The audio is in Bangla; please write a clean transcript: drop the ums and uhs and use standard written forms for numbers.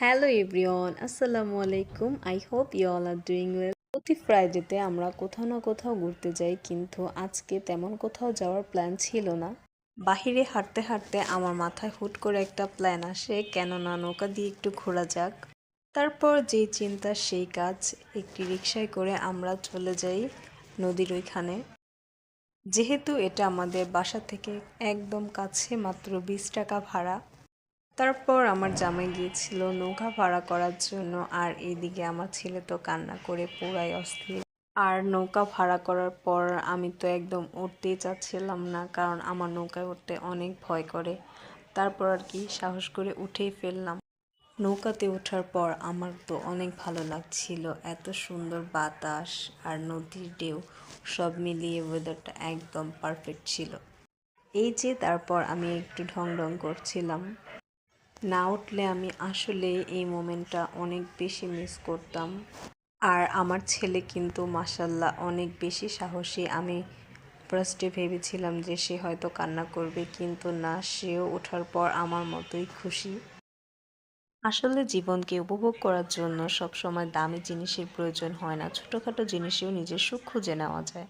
হ্যালো এভরিওয়ান, আসসালামু আলাইকুম। I hope you all are doing well. প্রতি ফ্রাইডেতে আমরা কোথাও না কোথাও ঘুরতে যাই, কিন্তু আজকে তেমন কোথাও যাওয়ার প্ল্যান ছিল না। বাহিরে হাঁটতে হাঁটতে আমার মাথায় হুট করে একটা প্ল্যান আসে, কেননা নৌকা দিয়ে একটু ঘোরা যাক। তারপর যেই চিন্তা সেই কাজ, একটি রিকশায় করে আমরা চলে যাই নদীর ওইখানে। যেহেতু এটা আমাদের বাসা থেকে একদম কাছে, মাত্র 20 টাকা ভাড়া। তারপর আমার জামাই গিয়েছিল নৌকা ভাড়া করার জন্য, আর এইদিকে আমার ছেলে তো কান্না করে পুরাই অস্থির। আর নৌকা ভাড়া করার পর আমি তো একদম উঠতেই চাচ্ছিলাম না, কারণ আমার নৌকায় উঠতে অনেক ভয় করে। তারপর আর কি সাহস করে উঠেই ফেললাম। নৌকাতে ওঠার পর আমার তো অনেক ভালো লাগছিল, এত সুন্দর বাতাস আর নদীর ঢেউ, সব মিলিয়ে ওয়েদারটা একদম পারফেক্ট ছিল। এই যে তারপর আমি একটু ঢং ঢং করছিলাম। না উঠলে আমি আসলে এই মোমেন্টটা অনেক বেশি মিস করতাম। আর আমার ছেলে কিন্তু মাশাল্লাহ অনেক বেশি সাহসী। আমি ফার্স্টে ভেবেছিলাম যে সে হয়তো কান্না করবে, কিন্তু না, সেও ওঠার পর আমার মতোই খুশি। আসলে জীবনকে উপভোগ করার জন্য সবসময় দামি জিনিসের প্রয়োজন হয় না, ছোটোখাটো জিনিসেও নিজের সুখ খুঁজে নেওয়া যায়।